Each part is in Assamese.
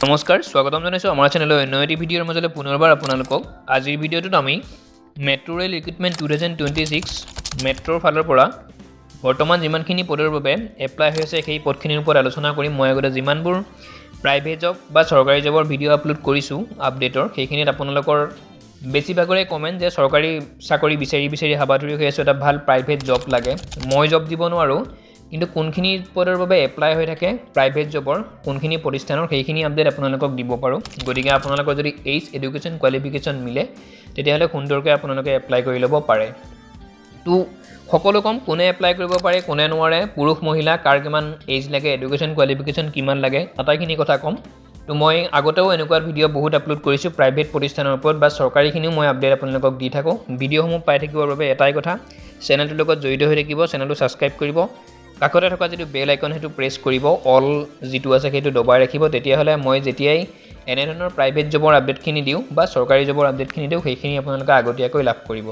নমস্কাৰ স্বাগতম জনাইছোঁ আমাৰ চেনেলৰ অন্য এটি ভিডিঅ'ৰ মাজলৈ পুনৰবাৰ আপোনালোকক আজিৰ ভিডিঅ'টোত আমি মেট্ৰ' ৰেল ৰিক্ৰুটমেণ্ট 2026 মেট্ৰ'ৰ ফালৰ পৰা বৰ্তমান যিমানখিনি পদৰ বাবে এপ্লাই হৈছে সেই পদখিনিৰ ওপৰত আলোচনা কৰিম মই আগতে যিমানবোৰ প্ৰাইভেট জব বা চৰকাৰী জবৰ ভিডিঅ' আপলোড কৰিছোঁ আপডেটৰ সেইখিনিত আপোনালোকৰ বেছিভাগৰে কমেণ্ট যে চৰকাৰী চাকৰি বিচাৰি হাবাথুৰি হৈ আছোঁ এটা ভাল প্ৰাইভেট জব লাগে মই জব দিব নোৱাৰোঁ কিন্তু কোনখিনি পদৰ বাবে এপ্লাই হৈ থাকে প্ৰাইভেট জবৰ কোনখিনি প্ৰতিষ্ঠানৰ সেইখিনি আপডেট আপোনালোকক দিব পাৰোঁ গতিকে আপোনালোকৰ যদি এইজ এডুকেশ্যন কোৱালিফিকেশ্যন মিলে তেতিয়াহ'লে সুন্দৰকৈ আপোনালোকে এপ্লাই কৰি ল'ব পাৰে তো সকলো কম কোনে এপ্লাই কৰিব পাৰে কোনে নোৱাৰে পুৰুষ মহিলা কাৰ কিমান এইজ লাগে এডুকেশ্যন কোৱালিফিকেশ্যন কিমান লাগে আটাইখিনি কথা কম তো মই আগতেও এনেকুৱা ভিডিঅ' বহুত আপলোড কৰিছোঁ প্ৰাইভেট প্ৰতিষ্ঠানৰ ওপৰত বা চৰকাৰীখিনিও মই আপডেট আপোনালোকক দি থাকোঁ ভিডিঅ'সমূহ পাই থাকিবৰ বাবে এটাই কথা চেনেলটোৰ লগত জড়িত হৈ থাকিব চেনেলটো ছাবস্ক্ৰাইব কৰিব কাষতে থকা যিটো বেল আইকন সেইটো প্ৰেছ কৰিব অল যিটো আছে সেইটো দবাই ৰাখিব তেতিয়াহ'লে মই যেতিয়াই এনেধৰণৰ প্ৰাইভেট জবৰ আপডেটখিনি দিওঁ বা চৰকাৰী জবৰ আপডেটখিনি দিওঁ সেইখিনি আপোনালোকে আগতীয়াকৈ লাভ কৰিব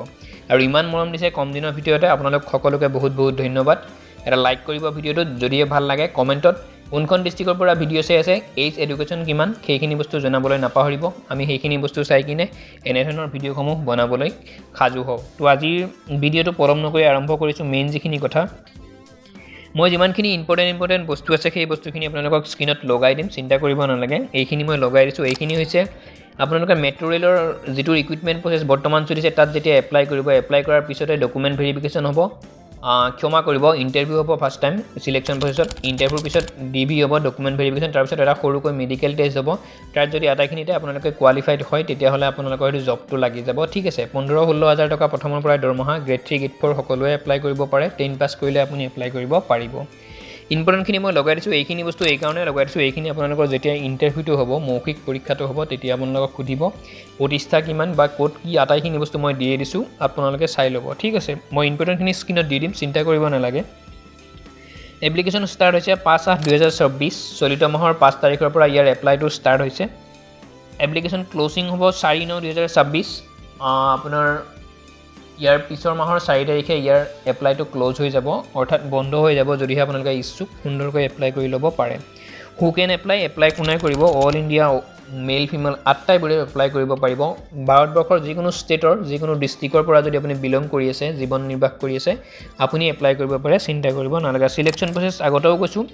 আৰু ইমান মৰম দিছে কম দিনৰ ভিডিঅ'তে আপোনালোক সকলোকে বহুত ধন্যবাদ এটা লাইক কৰিব ভিডিঅ'টো যদিহে ভাল লাগে কমেণ্টত কোনখন ডিষ্ট্ৰিক্টৰ পৰা ভিডিঅ' চাই আছে এইজ এডুকেশ্যন কিমান সেইখিনি বস্তু জনাবলৈ নাপাহৰিব আমি সেইখিনি বস্তু চাই কিনে এনেধৰণৰ ভিডিঅ'সমূহ বনাবলৈ সাজু হওঁ তো আজিৰ ভিডিঅ'টো পলম নকৰি আৰম্ভ কৰিছোঁ মেইন যিখিনি কথা মই যিমানখিনি ইম্পৰ্টেণ্ট বস্তু আছে সেই বস্তুখিনি আপোনালোকক স্ক্ৰীনত লগাই দিম চিন্তা কৰিব নালাগে এইখিনি মই লগাই দিছোঁ এইখিনি হৈছে আপোনালোকে মেট্ৰ' ৰেলৰ যিটো ৰিক্ৰুটমেণ্ট প্ৰচেছ বৰ্তমান চলিছে তাত যেতিয়া এপ্লাই কৰিব এপ্লাই কৰাৰ পিছতে ডকুমেণ্ট ভেৰিফিকেশ্যন হ'ব ক্ষমা কৰিব ইণ্টাৰভিউ হ'ব ফাৰ্ষ্ট টাইম চিলেকশ্যন প্ৰচেছত ইণ্টাৰভিউৰ পিছত ডিভি হ'ব ডকুমেণ্ট ভেৰিফিকেশ্যন তাৰপিছত এটা সৰুকৈ মেডিকেল টেষ্ট হ'ব তাত যদি আটাইখিনিতে আপোনালোকে কোৱালিফাইড হয় তেতিয়াহ'লে আপোনালোকৰ সেইটো জবটো লাগি যাব ঠিক আছে 15-16 হাজাৰ টকা প্ৰথমৰ পৰাই দৰমহা গ্ৰেড 3 গ্ৰেড 4 সকলোৱে এপ্লাই কৰিব পাৰে 10 পাছ কৰিলে আপুনি এপ্লাই কৰিব পাৰিব ইম্পৰ্টেণ্টখিনি মই লগাই দিছোঁ এইখিনি বস্তু এইকাৰণে লগাই দিছোঁ এইখিনি আপোনালোকৰ যেতিয়া ইণ্টাৰভিউটো হ'ব মৌখিক পৰীক্ষাটো হ'ব তেতিয়া আপোনালোকক সুধিব প্ৰতিষ্ঠা কিমান বা ক'ত কি আটাইখিনি বস্তু মই দিয়ে দিছোঁ আপোনালোকে চাই ল'ব ঠিক আছে মই ইম্পৰ্টেণ্টখিনি স্ক্ৰীনত দি দিম চিন্তা কৰিব নালাগে এপ্লিকেশ্যন ষ্টাৰ্ট হৈছে 5/8/2024 চলিত মাহৰ 5 তাৰিখৰ পৰা ইয়াৰ এপ্লাইটো ষ্টাৰ্ট হৈছে এপ্লিকেশ্যন ক্ল'জিং হ'ব 4/9/2026 আপোনাৰ ইয়াৰ পিছৰ মাহৰ 4 তাৰিখে ইয়াৰ এপ্লাইটো ক্ল'জ হৈ যাব অৰ্থাৎ বন্ধ হৈ যাব যদিহে আপোনালোকে ইচ্ছুক সুন্দৰকৈ এপ্লাই কৰি ল'ব পাৰে হু কেন এপ্লাই কোনে কৰিব অল ইণ্ডিয়া মেল ফিমেল 8টাই বোৰে এপ্লাই কৰিব পাৰিব ভাৰতবৰ্ষৰ যিকোনো ষ্টেটৰ যিকোনো ডিষ্ট্ৰিক্টৰ পৰা যদি আপুনি বিলং কৰি আছে জীৱন নিৰ্বাহ কৰি আছে আপুনি এপ্লাই কৰিব পাৰে চিন্তা কৰিব নালাগে চিলেকশ্যন প্ৰচেছ আগতেও কৈছোঁ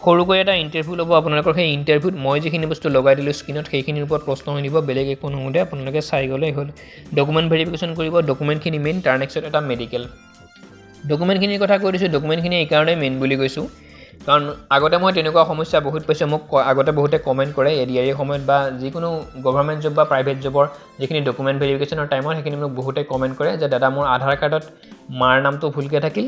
সৰুকৈ এটা ইণ্টাৰভিউ ল'ব আপোনালোকৰ সেই ইণ্টাৰভিউত মই যিখিনি বস্তু লগাই দিলোঁ স্ক্ৰীনত সেইখিনিৰ ওপৰত প্ৰশ্ন শুনিব বেলেগ একো নোসোধে আপোনালোকে চাই গ'লেই হ'ল ডকুমেণ্ট ভেৰিফিকেশ্যন কৰিব ডকুমেণ্টখিনি মেইন তাৰ নেক্সট এটা মেডিকেল ডকুমেণ্টখিনিৰ কথা কৈ দিছোঁ ডকুমেণ্টখিনি এইকাৰণেই মেইন বুলি কৈছোঁ কাৰণ আগতে মই তেনেকুৱা সমস্যা বহুত পাইছোঁ মোক আগতে বহুতে কমেণ্ট কৰে এডিআৰি সময়ত বা যিকোনো গভৰ্ণমেণ্ট জব বা প্ৰাইভেট জবৰ যিখিনি ডকুমেণ্ট ভেৰিফিকেশ্যনৰ টাইমত সেইখিনি মোক বহুতে কমেণ্ট কৰে যে দাদা মোৰ আধাৰ কাৰ্ডত মাৰ নামটো ভুলকৈ থাকিল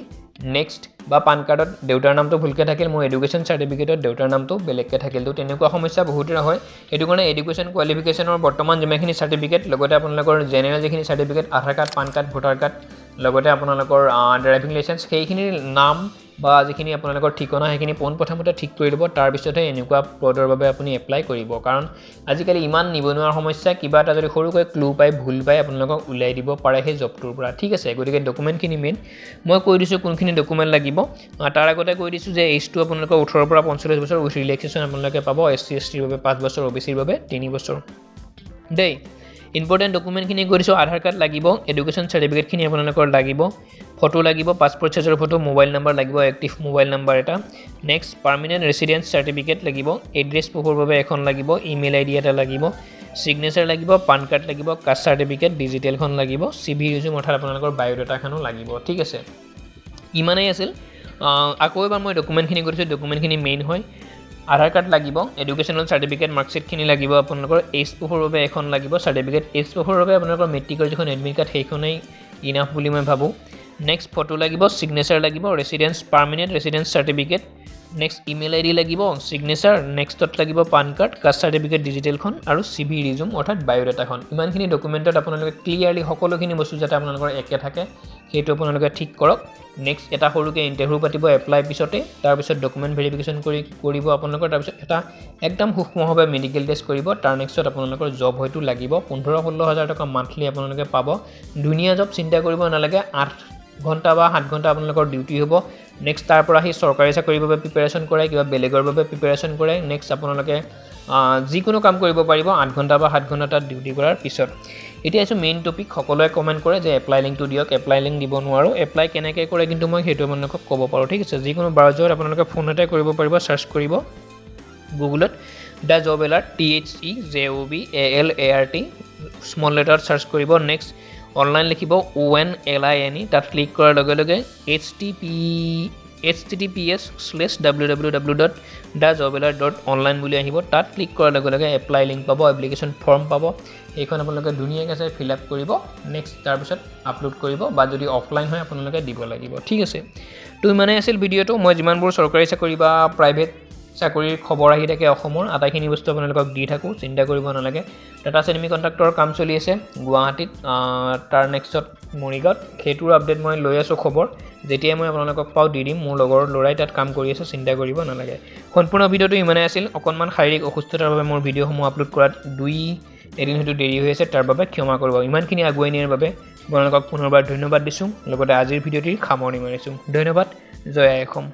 নেক্সট বা পান কাৰ্ডত দেউতাৰ নামটো ভুলকৈ থাকিল মোৰ এডুকেশ্যন চাৰ্টিফিকেটত দেউতাৰ নামটো বেলেগকৈ থাকিল তো তেনেকুৱা সমস্যা বহুতৰ হয় সেইটো কাৰণে এডুকেশ্যন কোৱালিফিকেশ্যনৰ বৰ্তমান যিমানখিনি চাৰ্টিফিকেট লগতে আপোনালোকৰ জেনেৰেল যিখিনি certificate Aadhaar card PAN card voter card লগতে আপোনালোকৰ ড্ৰাইভিং লাইচেঞ্চ সেইখিনিৰ নাম বা যিখিনি আপোনালোকৰ ঠিকনা সেইখিনি পোনপ্ৰথমতে ঠিক কৰি ল'ব তাৰপিছতহে এনেকুৱা পদৰ বাবে আপুনি এপ্লাই কৰিব কাৰণ আজিকালি ইমান নিবনুৱাৰ সমস্যা কিবা এটা যদি সৰুকৈ ক্লু পায় ভুল পায় আপোনালোকক উলিয়াই দিব পাৰে সেই জবটোৰ পৰা ঠিক আছে গতিকে ডকুমেণ্টখিনি মেইন মই কৈ দিছোঁ কোনখিনি ডকুমেণ্ট লাগিব তাৰ আগতে কৈ দিছোঁ যে এইজটো আপোনালোকৰ 18 পৰা 45 বছৰ উইথ ৰিলেক্সেশ্যন আপোনালোকে পাব এছচি এছটিৰ বাবে 5 বছৰ অ'বিচিৰ বাবে 3 বছৰ দেই ইম্পৰ্টেণ্ট ডকুমেণ্টখিনি কৈ দিছোঁ আধাৰ কাৰ্ড লাগিব এডুকেশ্যন চাৰ্টিফিকেটখিনি আপোনালোকৰ লাগিব ফটো লাগিব পাছপৰ্ট চাইজৰ ফটো মোবাইল নাম্বাৰ লাগিব এক্টিভ মোবাইল নাম্বাৰ এটা নেক্সট পাৰ্মানেণ্ট ৰেচিডেঞ্চ চাৰ্টিফিকেট লাগিব এড্ৰেছ প্ৰুফৰ বাবে এখন লাগিব ইমেইল আইডি এটা লাগিব ছিগনেচাৰ লাগিব পান কাৰ্ড লাগিব কাষ্ট চাৰ্টিফিকেট ডিজিটেলখন লাগিব চিভি ৰিজিউম অৰ্থাৎ আপোনালোকৰ বায়'ডাটাখনো লাগিব ঠিক আছে ইমানেই আছিল আকৌ এবাৰ মই ডকুমেণ্টখিনি কৰিছোঁ ডকুমেণ্টখিনি মেইন হয় আধাৰ কাৰ্ড লাগিব এডুকেশ্যনেল চাৰ্টিফিকেট মাৰ্কশ্বিটখিনি লাগিব আপোনালোকৰ এইজ প্ৰুফৰ বাবে এখন লাগিব চাৰ্টিফিকেট এইজ প্ৰুফৰ বাবে আপোনালোকৰ মেট্ৰিকৰ যিখন এডমিট কাৰ্ড সেইখনেই ইনাফ বুলি মই ভাবোঁ নেক্সট ফটো লাগিব ছিগনেচাৰ লাগিব residence permanent residence certificate next email ID লাগিব ছিগনেচাৰ নেক্সটত লাগিব পান কাৰ্ড কাষ্ট চাৰ্টিফিকেট ডিজিটেলখন আৰু চিভি ৰিজিউম অৰ্থাৎ বায়'ডাটাখন ইমানখিনি ডকুমেণ্টত আপোনালোকে ক্লিয়াৰলি সকলোখিনি বস্তু যাতে আপোনালোকৰ একে থাকে সেইটো আপোনালোকে ঠিক কৰক নেক্সট এটা সৰুকৈ ইণ্টাৰভিউ পাতিব এপ্লাই পিছতে তাৰপিছত ডকুমেণ্ট ভেৰিফিকেশ্যন কৰিব আপোনালোকৰ তাৰপিছত এটা একদম সূক্ষ্মভাৱে মেডিকেল টেষ্ট কৰিব তাৰ নেক্সটত আপোনালোকৰ জব হয়তো লাগিব 15-16 হাজাৰ টকা মান্থলি আপোনালোকে পাব ধুনীয়া জব চিন্তা কৰিব নালাগে 8 ঘণ্টা বা 7 ঘণ্টা আপোনালোকৰ ডিউটি হ'ব নেক্সট তাৰ পৰা সেই চৰকাৰী চাকৰিৰ বাবে প্ৰিপাৰেশ্যন কৰে কিবা বেলেগৰ বাবে প্ৰিপাৰেশ্যন কৰে নেক্সট আপোনালোকে যিকোনো কাম কৰিব পাৰিব 8 ঘণ্টা বা 7 ঘণ্টা তাত ডিউটি কৰাৰ পিছত এতিয়া আছো মেইন টপিক সকলোৱে কমেন্ট কৰে যে এপ্লাই লিংকটো দিয়ক এপ্লাই লিংক দিব নোৱাৰো এপ্লাই কেনেকৈ কৰে কিন্তু মই সেইটো আপোনালোকক ক'ব পাৰো ঠিক আছে যিকোনো ব্ৰাউজাৰত আপোনালোকে ফোনতে কৰিব পাৰিব সাৰ্চ কৰিব গুগলত the job alert THEJOBALART small লেটাৰত সাৰ্চ কৰিব নেক্সট অনলাইন লিখিব ONLINE তাত ক্লিক কৰাৰ লগে লগে https://www.thejobalert.online বুলি আহিব তাত ক্লিক কৰাৰ লগে লগে এপ্লাই লিংক পাব এপ্লিকেশ্যন ফৰ্ম পাব এইখন আপোনালোকে ধুনীয়াকৈ চাই ফিল আপ কৰিব নেক্সট তাৰ পিছত আপলোড কৰিব বা যদি অফলাইন হয় আপোনালোকে দিব লাগিব ঠিক আছে তো ইমানেই আছিল ভিডিঅ'টো মই যিমানবোৰ চৰকাৰী চাকৰি বা প্ৰাইভেট চাকৰিৰ খবৰ আহি থাকে অসমৰ আটাইখিনি বস্তু আপোনালোকক দি থাকোঁ চিন্তা কৰিব নালাগে টাটা চেমি কণ্ট্ৰাক্টৰ কাম চলি আছে গুৱাহাটীত তাৰ নেক্সটত মৰিগাঁৱত সেইটোৰ আপডেট মই লৈ আছোঁ খবৰ যেতিয়াই মই আপোনালোকক পাওঁ দি দিম মোৰ লগৰ ল'ৰাই তাত কাম কৰি আছে চিন্তা কৰিব নালাগে সম্পূৰ্ণ ভিডিঅ'টো ইমানেই আছিল অকণমান শাৰীৰিক অসুস্থতাৰ বাবে মোৰ ভিডিঅ'সমূহ আপলোড কৰাত এদিন হয়তো দেৰি হৈ আছে তাৰ বাবে ক্ষমা কৰিব ইমানখিনি আগুৱাই নিয়াৰ বাবে আপোনালোকক পুনৰবাৰ ধন্যবাদ দিছোঁ লগতে আজিৰ ভিডিঅ'টিৰ সামৰণি মাৰিছোঁ ধন্যবাদ জয় আই অসম